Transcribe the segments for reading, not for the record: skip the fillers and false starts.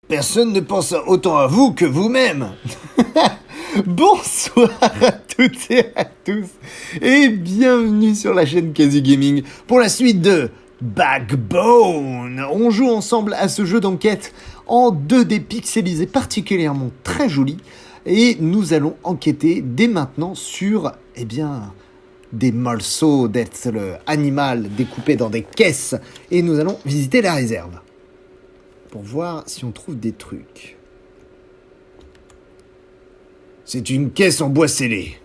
Personne ne pense autant à vous que vous-même. Bonsoir à toutes et à tous et bienvenue sur la chaîne Casu Gaming pour la suite de Backbone. On joue ensemble à ce jeu d'enquête en 2D pixelisé particulièrement très joli et nous allons enquêter dès maintenant sur, des morceaux d'être animal découpés dans des caisses et nous allons visiter la réserve pour voir si on trouve des trucs. C'est une caisse en bois scellé.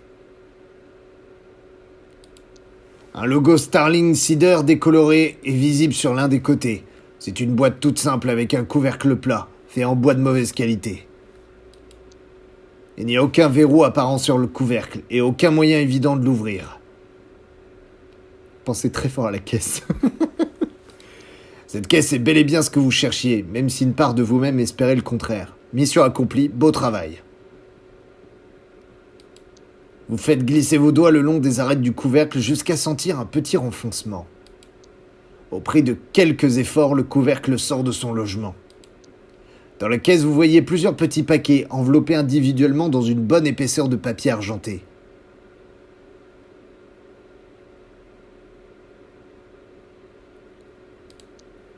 Un logo Starling Cider décoloré est visible sur l'un des côtés. C'est une boîte toute simple avec un couvercle plat, fait en bois de mauvaise qualité. Il n'y a aucun verrou apparent sur le couvercle et aucun moyen évident de l'ouvrir. Pensez très fort à la caisse. Cette caisse est bel et bien ce que vous cherchiez, même si une part de vous-même espérait le contraire. Mission accomplie, beau travail. Vous faites glisser vos doigts le long des arêtes du couvercle jusqu'à sentir un petit renfoncement. Au prix de quelques efforts, le couvercle sort de son logement. Dans la caisse, vous voyez plusieurs petits paquets enveloppés individuellement dans une bonne épaisseur de papier argenté.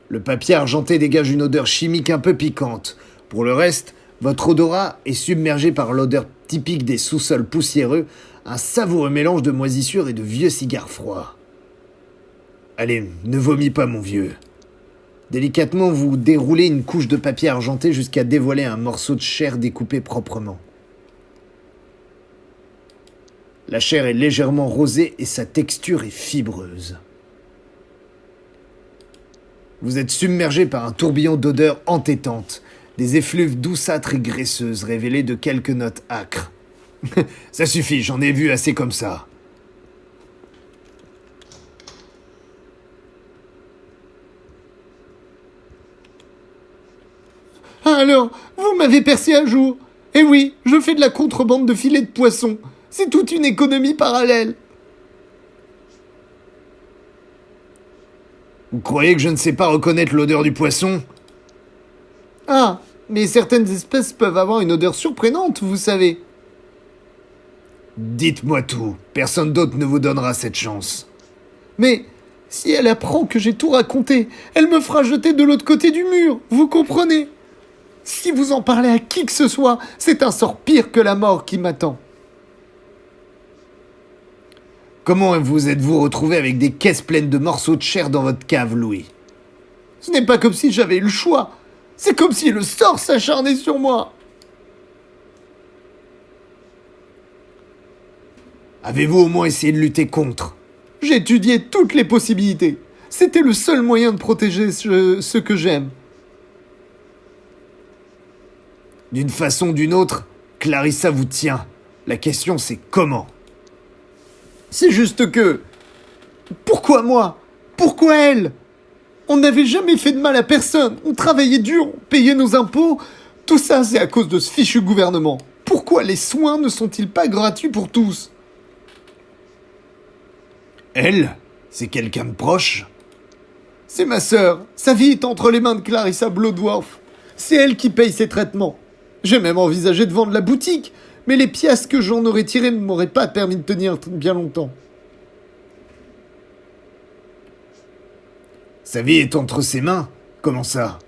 Le papier argenté dégage une odeur chimique un peu piquante. Pour le reste, votre odorat est submergé par l'odeur typique des sous-sols poussiéreux, un savoureux mélange de moisissures et de vieux cigares froids. Allez, ne vomis pas, mon vieux. Délicatement, vous déroulez une couche de papier argenté jusqu'à dévoiler un morceau de chair découpé proprement. La chair est légèrement rosée et sa texture est fibreuse. Vous êtes submergé par un tourbillon d'odeurs entêtantes, des effluves douceâtres et graisseuses révélées de quelques notes âcres. Ça suffit, j'en ai vu assez comme ça. Alors, vous m'avez percé un jour. Eh oui, je fais de la contrebande de filets de poisson. C'est toute une économie parallèle. Vous croyez que je ne sais pas reconnaître l'odeur du poisson ? Ah, mais certaines espèces peuvent avoir une odeur surprenante, vous savez. Dites-moi tout, personne d'autre ne vous donnera cette chance. Mais si elle apprend que j'ai tout raconté, elle me fera jeter de l'autre côté du mur, vous comprenez ? Si vous en parlez à qui que ce soit, c'est un sort pire que la mort qui m'attend. Comment vous êtes-vous retrouvé avec des caisses pleines de morceaux de chair dans votre cave, Louis ? Ce n'est pas comme si j'avais eu le choix. C'est comme si le sort s'acharnait sur moi. Avez-vous au moins essayé de lutter contre ? J'ai étudié toutes les possibilités. C'était le seul moyen de protéger ce que j'aime. D'une façon ou d'une autre, Clarissa vous tient. La question c'est comment ? C'est juste que... Pourquoi moi ? Pourquoi elle ? On n'avait jamais fait de mal à personne. On travaillait dur, on payait nos impôts. Tout ça, c'est à cause de ce fichu gouvernement. Pourquoi les soins ne sont-ils pas gratuits pour tous ? Elle ? C'est quelqu'un de proche ? C'est ma sœur. Sa vie est entre les mains de Clarissa Bloodworth. C'est elle qui paye ses traitements. J'ai même envisagé de vendre la boutique, mais les pièces que j'en aurais tirées ne m'auraient pas permis de tenir bien longtemps. Sa vie est entre ses mains ? Comment ça ?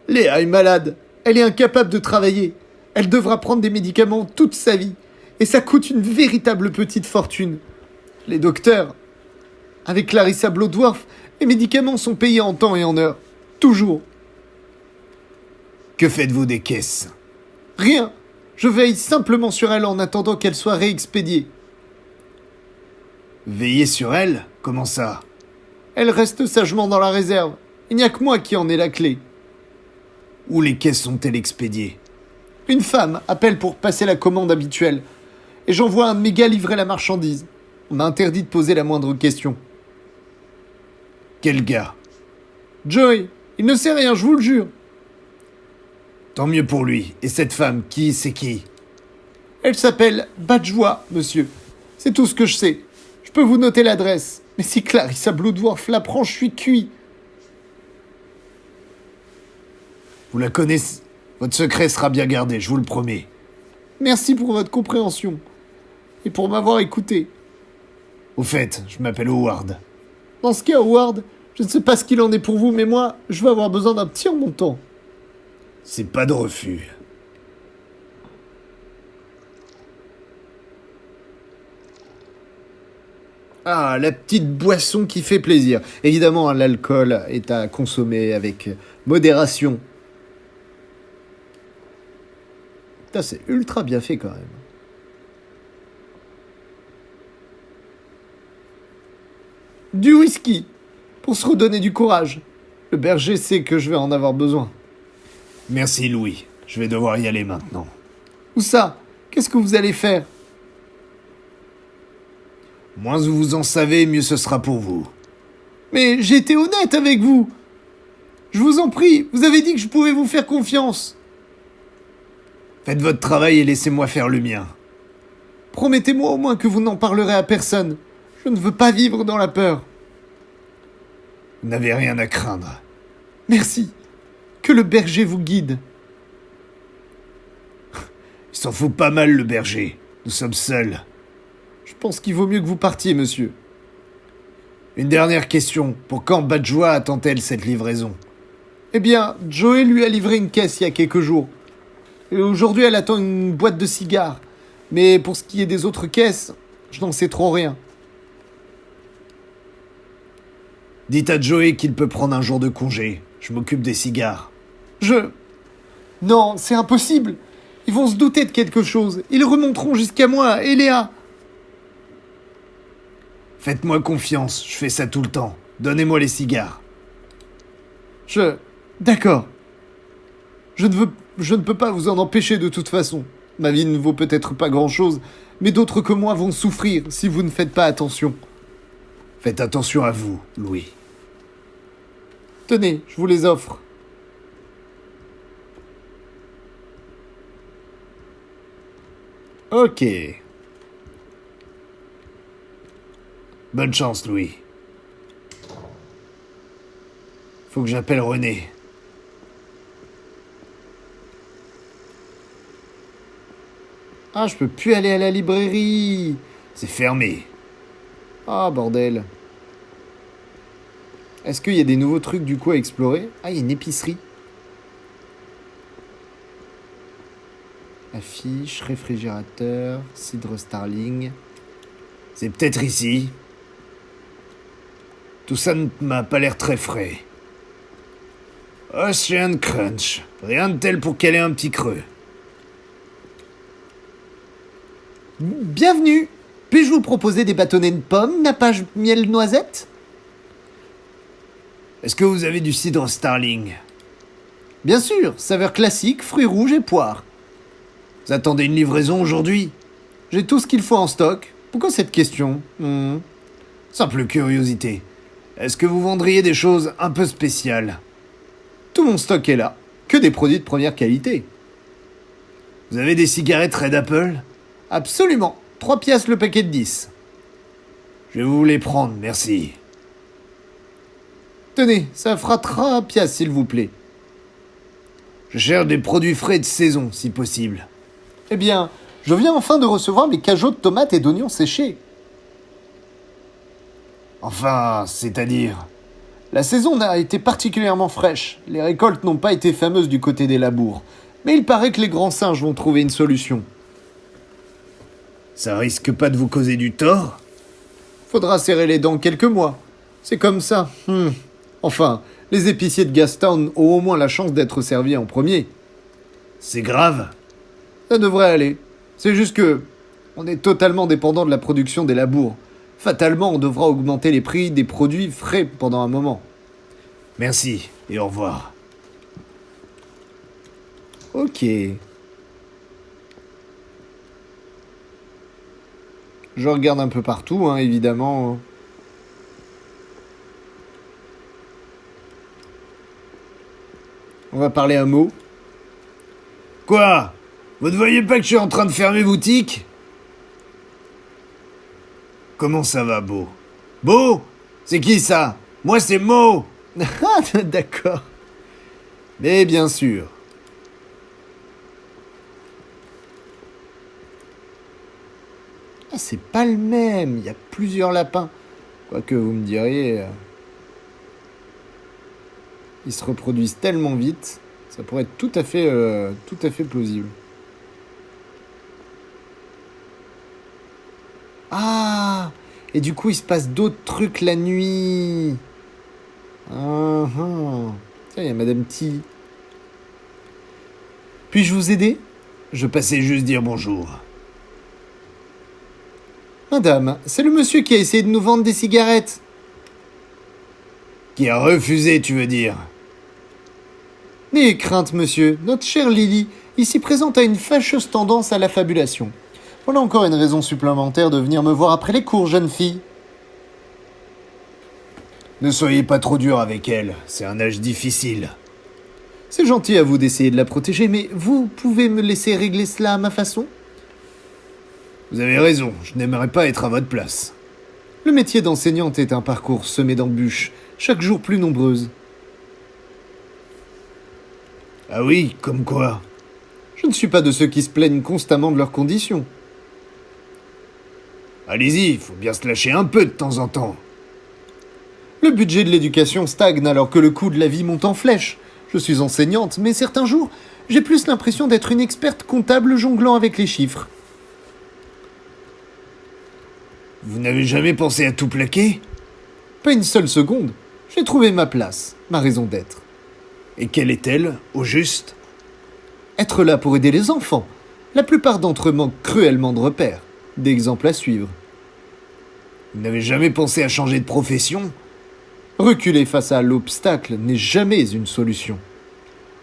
Léa est malade. Elle est incapable de travailler. Elle devra prendre des médicaments toute sa vie. Et ça coûte une véritable petite fortune. Les docteurs... Avec Clarissa Bloodworth, les médicaments sont payés en temps et en heure. Toujours. Que faites-vous des caisses ? Rien. Je veille simplement sur elle en attendant qu'elle soit réexpédiée. Veiller sur elle ? Comment ça ? Elle reste sagement dans la réserve. Il n'y a que moi qui en ai la clé. Où les caisses sont-elles expédiées ? Une femme appelle pour passer la commande habituelle. Et j'envoie un de mes gars livrer la marchandise. On m'a interdit de poser la moindre question. Quel gars ? Joey. Il ne sait rien, je vous le jure. Tant mieux pour lui. Et cette femme, c'est qui ? Elle s'appelle Badjoie, monsieur. C'est tout ce que je sais. Je peux vous noter l'adresse. Mais si Clarissa Bloodworth l'apprend, je suis cuit. Vous la connaissez ? Votre secret sera bien gardé, je vous le promets. Merci pour votre compréhension. Et pour m'avoir écouté. Au fait, je m'appelle Howard. Dans ce cas, Howard, je ne sais pas ce qu'il en est pour vous, mais moi, je vais avoir besoin d'un petit remontant. C'est pas de refus. Ah, la petite boisson qui fait plaisir. Évidemment, hein, l'alcool est à consommer avec modération. Putain, c'est ultra bien fait quand même. Du whisky, pour se redonner du courage. Le berger sait que je vais en avoir besoin. Merci Louis, je vais devoir y aller maintenant. Où ça? Qu'est-ce que vous allez faire? Moins vous en savez, mieux ce sera pour vous. Mais j'ai été honnête avec vous. Je vous en prie, vous avez dit que je pouvais vous faire confiance. Faites votre travail et laissez-moi faire le mien. Promettez-moi au moins que vous n'en parlerez à personne. Je ne veux pas vivre dans la peur. Vous n'avez rien à craindre. Merci. Que le berger vous guide. Il s'en fout pas mal, le berger. Nous sommes seuls. Je pense qu'il vaut mieux que vous partiez, monsieur. Une dernière question. Pour quand Badjoa attend-elle cette livraison? Eh bien, Joey lui a livré une caisse il y a quelques jours. Et aujourd'hui, elle attend une boîte de cigares. Mais pour ce qui est des autres caisses, je n'en sais trop rien. Dites à Joey qu'il peut prendre un jour de congé. Je m'occupe des cigares. Non, c'est impossible. Ils vont se douter de quelque chose. Ils remonteront jusqu'à moi et Léa. Faites-moi confiance, je fais ça tout le temps. Donnez-moi les cigares. D'accord. Je ne peux pas vous en empêcher de toute façon. Ma vie ne vaut peut-être pas grand-chose, mais d'autres que moi vont souffrir si vous ne faites pas attention. Faites attention à vous, Louis. Tenez, je vous les offre. Ok. Bonne chance, Louis. Faut que j'appelle René. Ah, je peux plus aller à la librairie. C'est fermé. Ah, bordel. Est-ce qu'il y a des nouveaux trucs du coup à explorer? Ah, il y a une épicerie. Affiche, réfrigérateur, cidre Starling. C'est peut-être ici. Tout ça ne m'a pas l'air très frais. Ocean Crunch. Rien de tel pour caler un petit creux. Bienvenue. Puis-je vous proposer des bâtonnets de pommes, nappage miel noisette? Est-ce que vous avez du cidre Starling? Bien sûr, saveur classique, fruits rouges et poires. Vous attendez une livraison aujourd'hui? J'ai tout ce qu'il faut en stock. Pourquoi cette question? Simple curiosité. Est-ce que vous vendriez des choses un peu spéciales? Tout mon stock est là. Que des produits de première qualité. Vous avez des cigarettes Red Apple? Absolument. 3 piastres le paquet de 10. Je vais vous les prendre, merci. Tenez, ça fera 3 piastres, s'il vous plaît. Je cherche des produits frais de saison, si possible. Eh bien, je viens enfin de recevoir mes cajots de tomates et d'oignons séchés. Enfin, c'est-à-dire... La saison a été particulièrement fraîche. Les récoltes n'ont pas été fameuses du côté des labours. Mais il paraît que les grands singes vont trouver une solution. Ça risque pas de vous causer du tort? Faudra serrer les dents quelques mois. C'est comme ça. Enfin, les épiciers de Gastown ont au moins la chance d'être servis en premier. C'est grave? Ça devrait aller. C'est juste que... on est totalement dépendant de la production des labours. Fatalement, on devra augmenter les prix des produits frais pendant un moment. Merci, et au revoir. Ok. Je regarde un peu partout, hein, évidemment. On va parler un mot. Quoi? Vous ne voyez pas que je suis en train de fermer boutique? Comment ça va, Beau? Beau? C'est qui ça? Moi, c'est Mo. Ah, d'accord. Mais bien sûr. Ah, c'est pas le même, il y a plusieurs lapins. Quoique vous me diriez, ils se reproduisent tellement vite, ça pourrait être tout à fait plausible. Ah! Et du coup, il se passe d'autres trucs la nuit. Ah, ah. Tiens, il y a Madame T. Puis-je vous aider? Je passais juste dire bonjour. Madame, c'est le monsieur qui a essayé de nous vendre des cigarettes. Qui a refusé, tu veux dire? N'ayez crainte, monsieur. Notre chère Lily, ici présente, a une fâcheuse tendance à l'affabulation. Voilà encore une raison supplémentaire de venir me voir après les cours, jeune fille. Ne soyez pas trop dur avec elle, c'est un âge difficile. C'est gentil à vous d'essayer de la protéger, mais vous pouvez me laisser régler cela à ma façon? Vous avez raison, je n'aimerais pas être à votre place. Le métier d'enseignante est un parcours semé d'embûches, chaque jour plus nombreuses. Ah oui, comme quoi? Je ne suis pas de ceux qui se plaignent constamment de leurs conditions. Allez-y, faut bien se lâcher un peu de temps en temps. Le budget de l'éducation stagne alors que le coût de la vie monte en flèche. Je suis enseignante, mais certains jours, j'ai plus l'impression d'être une experte comptable jonglant avec les chiffres. Vous n'avez jamais pensé à tout plaquer? Pas une seule seconde. J'ai trouvé ma place, ma raison d'être. Et quelle est-elle, au juste? Être là pour aider les enfants. La plupart d'entre eux manquent cruellement de repères, d'exemples à suivre. Vous n'avez jamais pensé à changer de profession? Reculer face à l'obstacle n'est jamais une solution.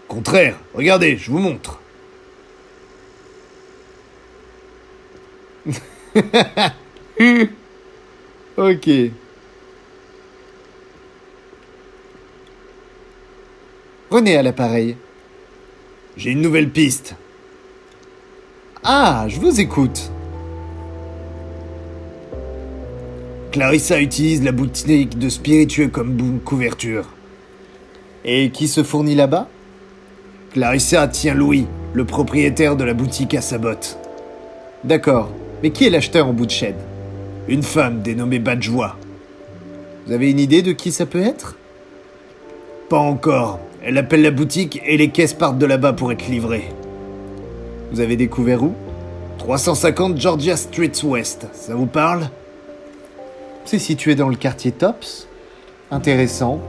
Contraire, regardez, je vous montre. Ok. René à l'appareil. J'ai une nouvelle piste. Ah, je vous écoute. Clarissa utilise la boutique de spiritueux comme couverture. Et qui se fournit là-bas? Clarissa tient Louis, le propriétaire de la boutique à sa botte. D'accord, mais qui est l'acheteur en bout de chaîne? Une femme dénommée Badjoie. Vous avez une idée de qui ça peut être? Pas encore. Elle appelle la boutique et les caisses partent de là-bas pour être livrées. Vous avez découvert où? 350 Georgia Street West, ça vous parle? C'est situé dans le quartier Tops. Intéressant.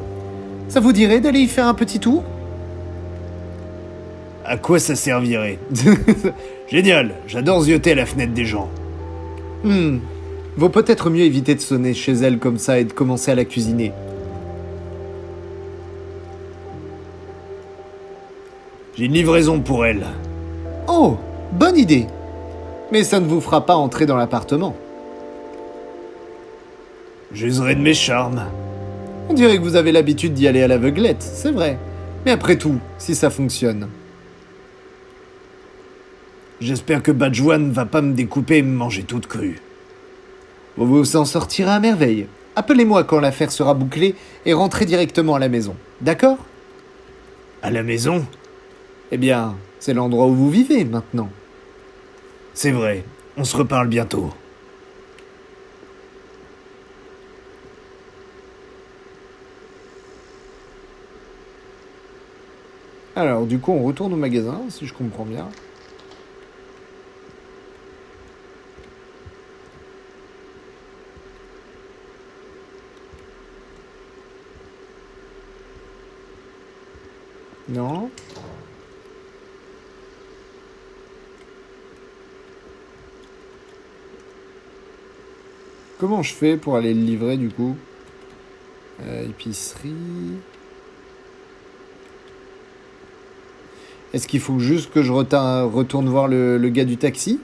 Ça vous dirait d'aller y faire un petit tour? À quoi ça servirait? Génial, j'adore zioter à la fenêtre des gens. Vaut peut-être mieux éviter de sonner chez elle comme ça et de commencer à la cuisiner. J'ai une livraison pour elle. Oh, bonne idée. Mais ça ne vous fera pas entrer dans l'appartement. J'userai de mes charmes. On dirait que vous avez l'habitude d'y aller à l'aveuglette, c'est vrai. Mais après tout, si ça fonctionne. J'espère que Badjoie ne va pas me découper et me manger toute crue. Vous vous en sortirez à merveille. Appelez-moi quand l'affaire sera bouclée et rentrez directement à la maison. D'accord? À la maison? Eh bien, c'est l'endroit où vous vivez maintenant. C'est vrai, on se reparle bientôt. Alors, du coup, on retourne au magasin, si je comprends bien. Non. Comment je fais pour aller le livrer, du coup? Épicerie... Est-ce qu'il faut juste que je retourne voir le gars du taxi?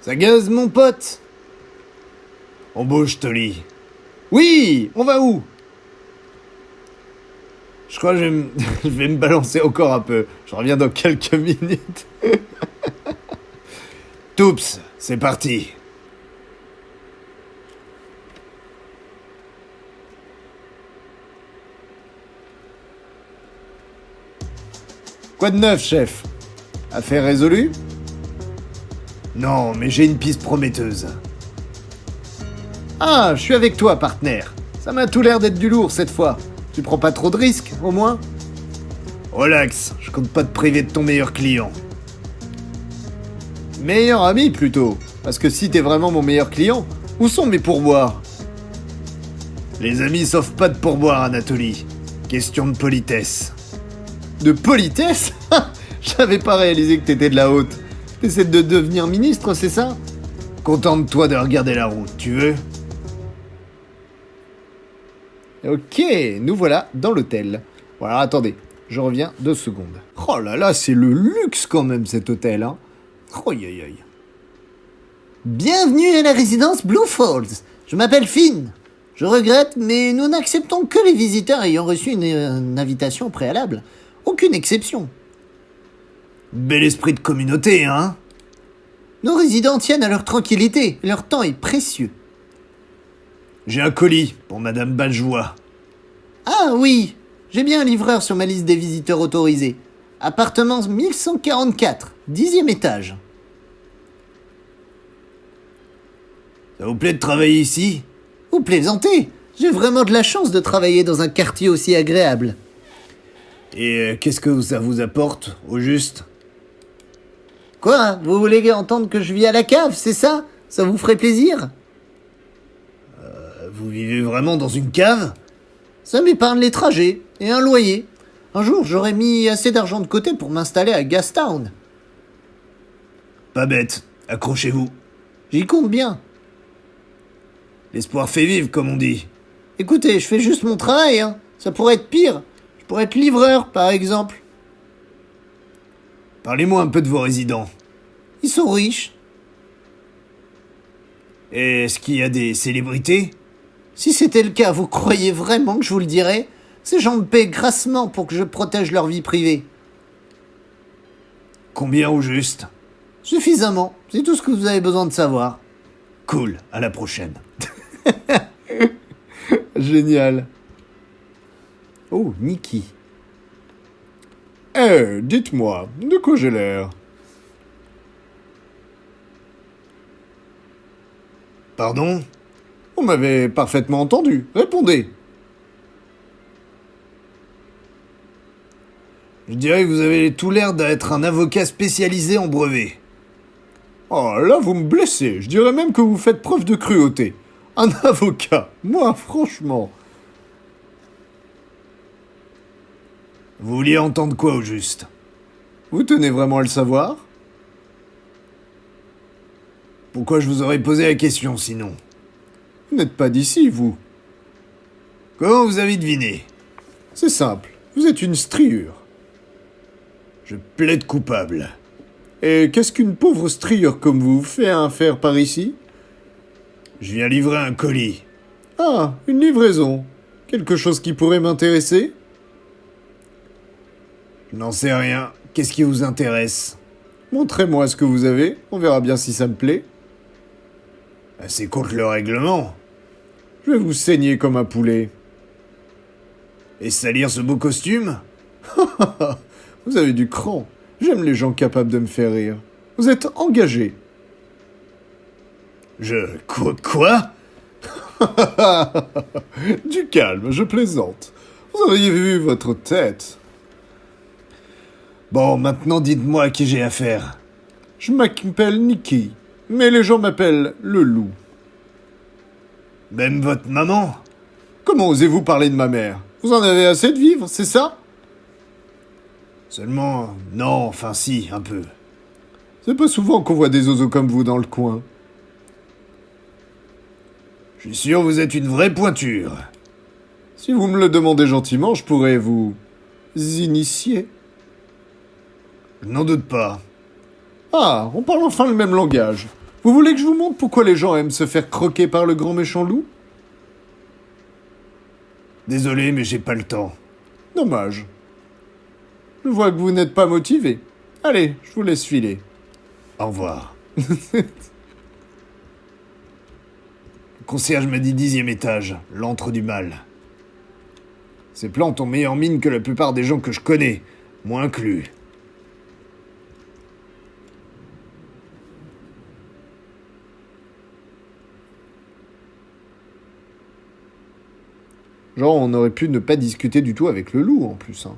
Ça gaze, mon pote! On bouge, Tolly. Oui! On va où? Je crois que je vais me balancer encore un peu. Je reviens dans quelques minutes. Toups, c'est parti. Quoi de neuf, chef? Affaire résolue? Non, mais j'ai une piste prometteuse. Ah, je suis avec toi, partenaire. Ça m'a tout l'air d'être du lourd cette fois. Tu prends pas trop de risques, au moins? Relax, je compte pas te priver de ton meilleur client. Meilleur ami, plutôt. Parce que si t'es vraiment mon meilleur client, où sont mes pourboires? Les amis s'offrent pas de pourboires, Anatoly. Question de politesse. De politesse? J'avais pas réalisé que t'étais de la haute. T'essaies de devenir ministre, c'est ça? Contente-toi de regarder la route, tu veux? Ok, nous voilà dans l'hôtel. Voilà, attendez, je reviens 2 secondes. Oh là là, c'est le luxe quand même cet hôtel, hein. Oh aïe aïe aïe. Bienvenue à la résidence Blue Falls. Je m'appelle Finn. Je regrette, mais nous n'acceptons que les visiteurs ayant reçu une invitation préalable. Aucune exception. Bel esprit de communauté, hein? Nos résidents tiennent à leur tranquillité. Leur temps est précieux. J'ai un colis pour Madame Bajoie. Ah oui, j'ai bien un livreur sur ma liste des visiteurs autorisés. Appartement 1144, 10e étage. Ça vous plaît de travailler ici? Vous plaisantez? J'ai vraiment de la chance de travailler dans un quartier aussi agréable. Et qu'est-ce que ça vous apporte, au juste? Quoi? Vous voulez entendre que je vis à la cave, c'est ça? Ça vous ferait plaisir? Vous vivez vraiment dans une cave? Ça m'épargne les trajets et un loyer. Un jour, j'aurais mis assez d'argent de côté pour m'installer à Gastown. Pas bête, accrochez-vous. J'y compte bien. L'espoir fait vivre, comme on dit. Écoutez, je fais juste mon travail, hein. Ça pourrait être pire. Je pourrais être livreur, par exemple. Parlez-moi un peu de vos résidents. Ils sont riches. Est-ce qu'il y a des célébrités? Si c'était le cas, vous croyez vraiment que je vous le dirais? Ces gens me paient grassement pour que je protège leur vie privée. Combien au juste? Suffisamment. C'est tout ce que vous avez besoin de savoir. Cool, à la prochaine. Génial. Oh, Nikki. Dites-moi, de quoi j'ai l'air? Pardon? Vous m'avez parfaitement entendu. Répondez. Je dirais que vous avez tout l'air d'être un avocat spécialisé en brevets. Oh, là, vous me blessez. Je dirais même que vous faites preuve de cruauté. Un avocat. Moi, franchement. Vous vouliez entendre quoi au juste? Vous tenez vraiment à le savoir? Pourquoi je vous aurais posé la question, sinon? Vous n'êtes pas d'ici, vous. Comment vous avez deviné? C'est simple. Vous êtes une striure. Je plaide coupable. Et qu'est-ce qu'une pauvre striure comme vous fait à faire par ici? Je viens livrer un colis. Ah, une livraison. Quelque chose qui pourrait m'intéresser? Je n'en sais rien. Qu'est-ce qui vous intéresse? Montrez-moi ce que vous avez. On verra bien si ça me plaît. C'est contre le règlement. Je vais vous saigner comme un poulet. Et salir ce beau costume? Vous avez du cran. J'aime les gens capables de me faire rire. Vous êtes engagé. Quoi? Du calme, je plaisante. Vous auriez vu votre tête. Bon, maintenant dites-moi à qui j'ai affaire. Je m'appelle Nikki, mais les gens m'appellent le loup. Même votre maman? Comment osez-vous parler de ma mère? Vous en avez assez de vivre, c'est ça? Seulement, non, enfin si, un peu. C'est pas souvent qu'on voit des oiseaux comme vous dans le coin. Je suis sûr que vous êtes une vraie pointure. Si vous me le demandez gentiment, je pourrais vous initier. Je n'en doute pas. Ah, on parle enfin le même langage. Vous voulez que je vous montre pourquoi les gens aiment se faire croquer par le grand méchant loup? Désolé, mais j'ai pas le temps. Dommage. Je vois que vous n'êtes pas motivé. Allez, je vous laisse filer. Au revoir. Le concierge m'a dit 10e étage, l'antre du mal. Ces plantes ont meilleure mine que la plupart des gens que je connais, moi inclus. Genre, on aurait pu ne pas discuter du tout avec le loup, en plus. Hein.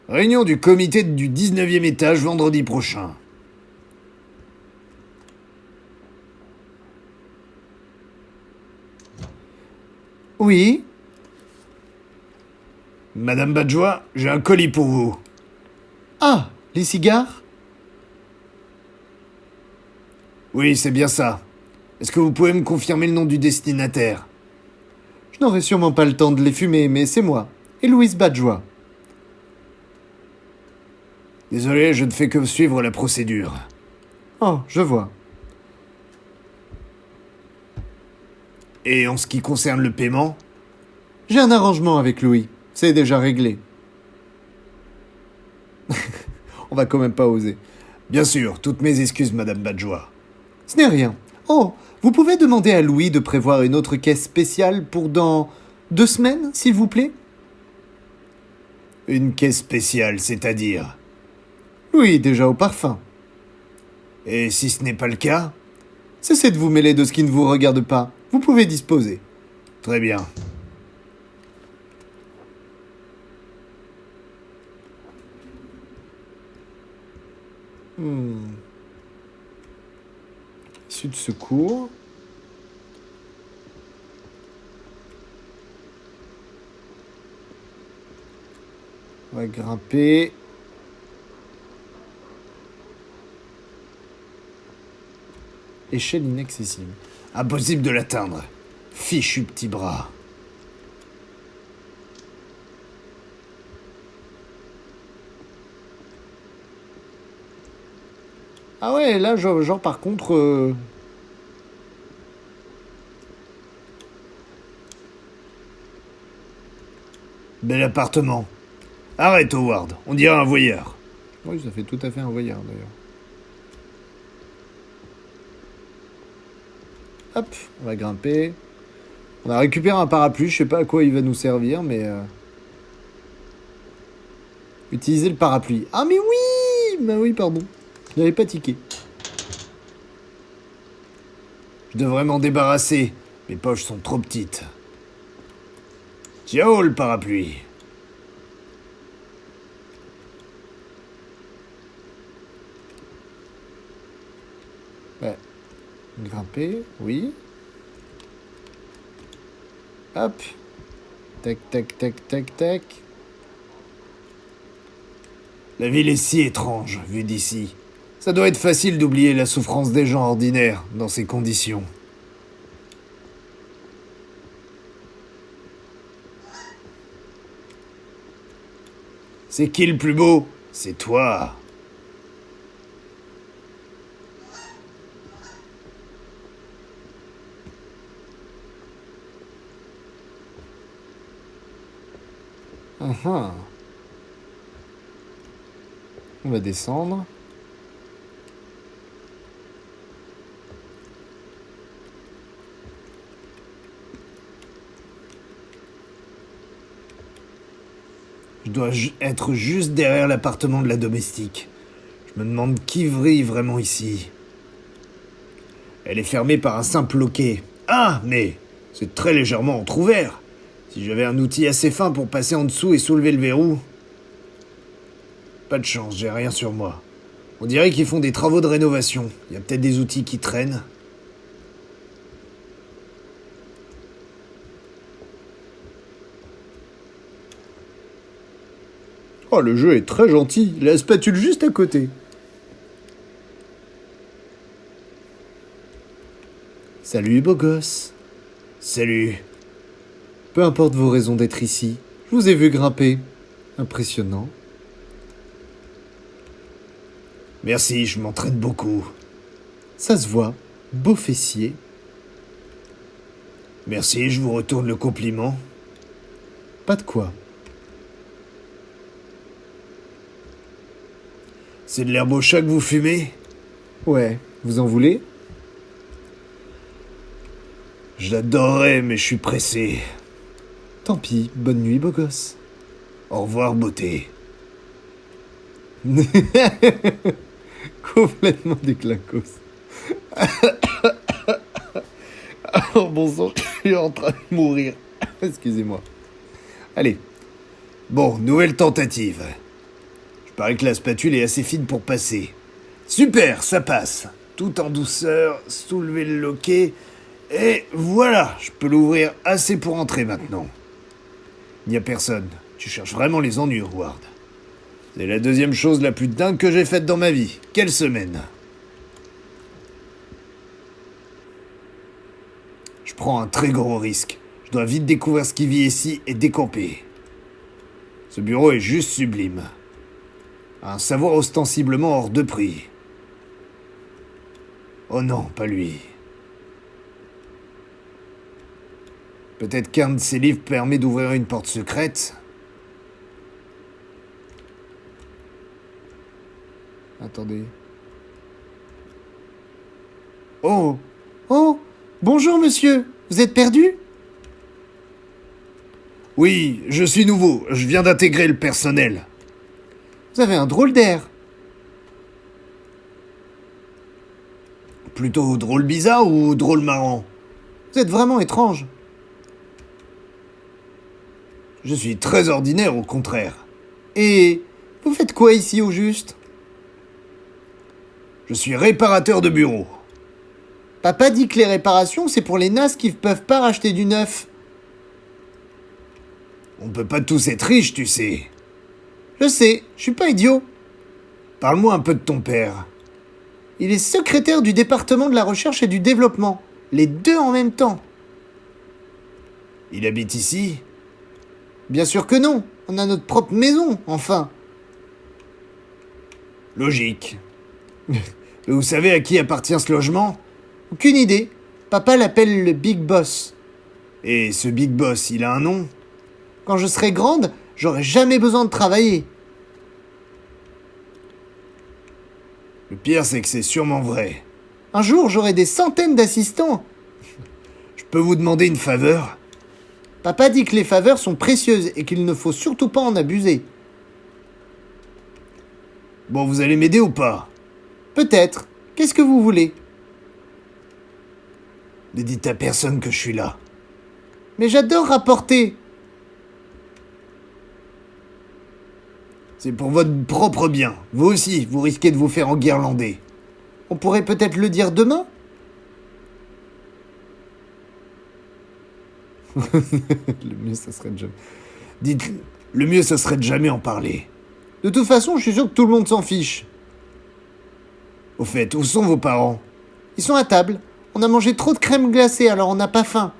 Réunion du comité du 19e étage vendredi prochain. Oui. Madame Badjoie, j'ai un colis pour vous. Ah, les cigares? Oui, c'est bien ça. Est-ce que vous pouvez me confirmer le nom du destinataire? Je n'aurai sûrement pas le temps de les fumer, mais c'est moi, Héloïse Badjoie. Désolé, je ne fais que suivre la procédure. Oh, je vois. Et en ce qui concerne le paiement? J'ai un arrangement avec Louis. C'est déjà réglé. On va quand même pas oser. Bien sûr, toutes mes excuses, Madame Badjoie. Ce n'est rien. Oh, vous pouvez demander à Louis de prévoir une autre caisse spéciale pour dans 2 semaines, s'il vous plaît? Une caisse spéciale, c'est-à-dire? Oui, déjà au parfum. Et si ce n'est pas le cas? Cessez de vous mêler de ce qui ne vous regarde pas. Vous pouvez disposer. Très bien. Issue de secours. On va grimper. Échelle inaccessible. Impossible de l'atteindre. Fichu petit bras. Ah ouais, là, genre par contre... Bel appartement. Arrête, Howard. On dirait un voyeur. Oui, ça fait tout à fait un voyeur, d'ailleurs. Hop, on va grimper. On a récupéré un parapluie. Je sais pas à quoi il va nous servir, mais... Utiliser le parapluie. Ah, mais oui! Bah oui, pardon. Je n'avais pas tiqué. Je devrais m'en débarrasser. Mes poches sont trop petites. Ciao, le parapluie. Ouais. Grimper, oui. Hop. Tac, tac, tac, tac, tac. La ville est si étrange, vue d'ici. Ça doit être facile d'oublier la souffrance des gens ordinaires dans ces conditions. C'est qui le plus beau? C'est toi. On va descendre. Je dois être juste derrière l'appartement de la domestique. Je me demande qui vrille vraiment ici. Elle est fermée par un simple loquet. Ah, mais c'est très légèrement entrouvert. Si j'avais un outil assez fin pour passer en dessous et soulever le verrou... Pas de chance, j'ai rien sur moi. On dirait qu'ils font des travaux de rénovation. Il y a peut-être des outils qui traînent. Oh, le jeu est très gentil. La spatule juste à côté. Salut, beau gosse. Salut. Peu importe vos raisons d'être ici, je vous ai vu grimper. Impressionnant. Merci, je m'entraîne beaucoup. Ça se voit. Beau fessier. Merci, je vous retourne le compliment. Pas de quoi. C'est de l'herbe au chat que vous fumez? Ouais, vous en voulez? Je l'adorerais, mais je suis pressé. Tant pis, bonne nuit, beau gosse. Au revoir, beauté. Complètement déclacos. Oh bon sang, je suis en train de mourir. Excusez-moi. Allez. Bon, nouvelle tentative. Je parie que la spatule est assez fine pour passer. Super, ça passe. Tout en douceur, soulever le loquet. Et voilà, je peux l'ouvrir assez pour entrer maintenant. Il n'y a personne. Tu cherches vraiment les ennuis, Howard. C'est la deuxième chose la plus dingue que j'ai faite dans ma vie. Quelle semaine! Je prends un très gros risque. Je dois vite découvrir ce qui vit ici et décamper. Ce bureau est juste sublime. Un savoir ostensiblement hors de prix. Oh non, pas lui. Peut-être qu'un de ces livres permet d'ouvrir une porte secrète. Attendez. Oh! Oh! Bonjour, monsieur! Vous êtes perdu? Oui, je suis nouveau. Je viens d'intégrer le personnel. Vous avez un drôle d'air. Plutôt drôle bizarre ou drôle marrant? Vous êtes vraiment étrange. Je suis très ordinaire, au contraire. Et vous faites quoi ici, au juste? Je suis réparateur de bureau. Papa dit que les réparations, c'est pour les nazes qui peuvent pas racheter du neuf. On peut pas tous être riches, tu sais. Je sais, je suis pas idiot. Parle-moi un peu de ton père. Il est secrétaire du département de la recherche et du développement. Les deux en même temps. Il habite ici? Bien sûr que non. On a notre propre maison, enfin. Logique. Vous savez à qui appartient ce logement? Aucune idée. Papa l'appelle le Big Boss. Et ce Big Boss, il a un nom? Quand je serai grande, j'aurai jamais besoin de travailler. Le pire, c'est que c'est sûrement vrai. Un jour, j'aurai des centaines d'assistants. Je peux vous demander une faveur? Papa dit que les faveurs sont précieuses et qu'il ne faut surtout pas en abuser. Bon, vous allez m'aider ou pas? Peut-être. Qu'est-ce que vous voulez? Ne dites à personne que je suis là. Mais j'adore rapporter. C'est pour votre propre bien. Vous aussi, vous risquez de vous faire enguirlander. On pourrait peut-être le dire demain? Le mieux, ça serait de jamais... Dites, le mieux, ça serait de jamais en parler. De toute façon, je suis sûr que tout le monde s'en fiche. Au fait, où sont vos parents? Ils sont à table. On a mangé trop de crème glacée, alors on n'a pas faim.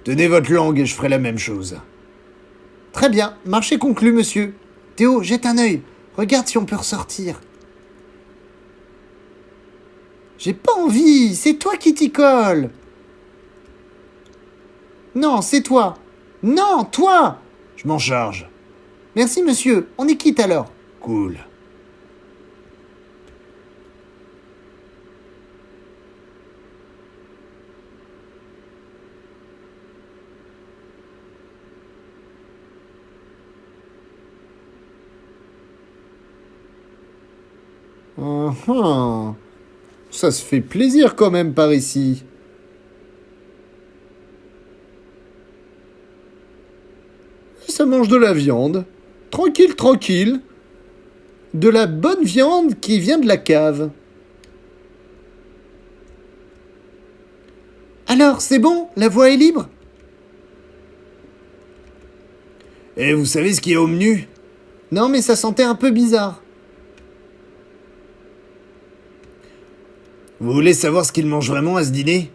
Tenez votre langue et je ferai la même chose. Très bien, marché conclu, monsieur. Théo, jette un œil. Regarde si on peut ressortir. J'ai pas envie, c'est toi qui t'y colle. Non, c'est toi. Non, toi. Je m'en charge. Merci, monsieur. On est quitte alors. Cool. Ça se fait plaisir quand même par ici. Ça mange de la viande. Tranquille, tranquille. De la bonne viande qui vient de la cave. Alors, c'est bon? La voie est libre? Et vous savez ce qu'il y a au menu? Non, mais ça sentait un peu bizarre. Vous voulez savoir ce qu'il mange vraiment à ce dîner?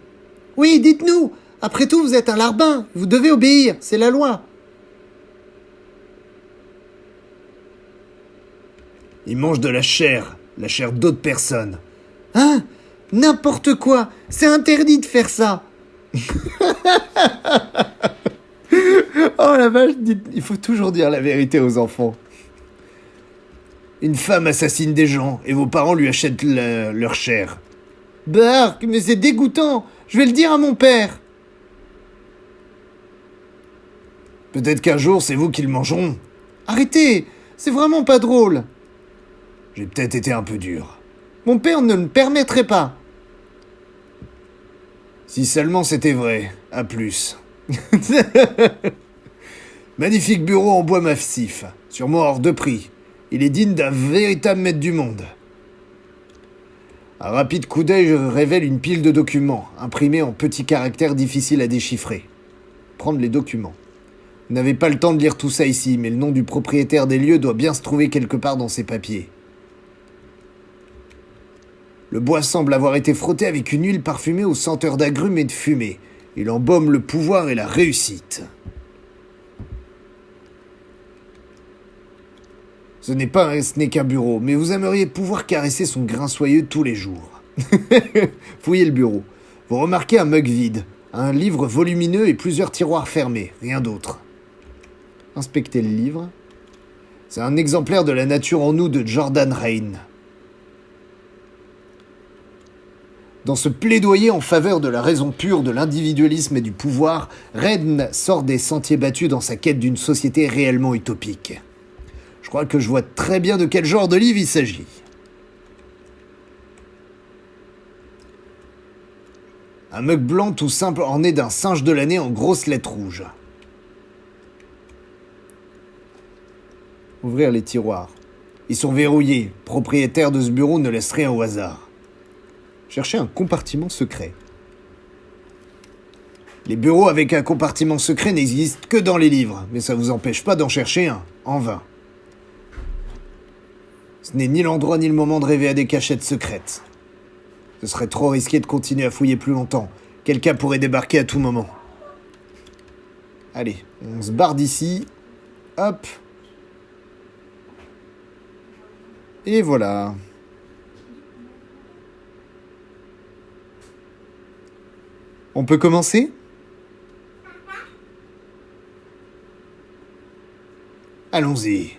Oui, dites-nous. Après tout, vous êtes un larbin. Vous devez obéir. C'est la loi. Il mange de la chair d'autres personnes. Hein? N'importe quoi. C'est interdit de faire ça. Oh la vache, il faut toujours dire la vérité aux enfants. Une femme assassine des gens et vos parents lui achètent leur chair. Bark, mais c'est dégoûtant. Je vais le dire à mon père. Peut-être qu'un jour, c'est vous qui le mangeront. Arrêtez, c'est vraiment pas drôle. J'ai peut-être été un peu dur. Mon père ne le permettrait pas. Si seulement c'était vrai. À plus. Magnifique bureau en bois massif. Sûrement hors de prix. Il est digne d'un véritable maître du monde. Un rapide coup d'œil révèle une pile de documents, imprimés en petits caractères difficiles à déchiffrer. Prendre les documents. Vous n'avez pas le temps de lire tout ça ici, mais le nom du propriétaire des lieux doit bien se trouver quelque part dans ces papiers. Le bois semble avoir été frotté avec une huile parfumée aux senteurs d'agrumes et de fumée. Il embaume le pouvoir et la réussite. Ce n'est qu'un bureau, mais vous aimeriez pouvoir caresser son grain soyeux tous les jours. Fouillez le bureau. Vous remarquez un mug vide, un livre volumineux et plusieurs tiroirs fermés, rien d'autre. Inspectez le livre. C'est un exemplaire de La nature en nous de Jordan Rain. Dans ce plaidoyer en faveur de la raison pure, de l'individualisme et du pouvoir, Rain sort des sentiers battus dans sa quête d'une société réellement utopique. Je crois que je vois très bien de quel genre de livre il s'agit. Un mug blanc tout simple orné d'un singe de l'année en grosses lettres rouges. Ouvrir les tiroirs. Ils sont verrouillés. Le propriétaire de ce bureau ne laisse rien au hasard. Cherchez un compartiment secret. Les bureaux avec un compartiment secret n'existent que dans les livres, mais ça vous empêche pas d'en chercher un, en vain. Ce n'est ni l'endroit ni le moment de rêver à des cachettes secrètes. Ce serait trop risqué de continuer à fouiller plus longtemps. Quelqu'un pourrait débarquer à tout moment. Allez, on se barre d'ici. Hop. Et voilà. On peut commencer ? Allons-y.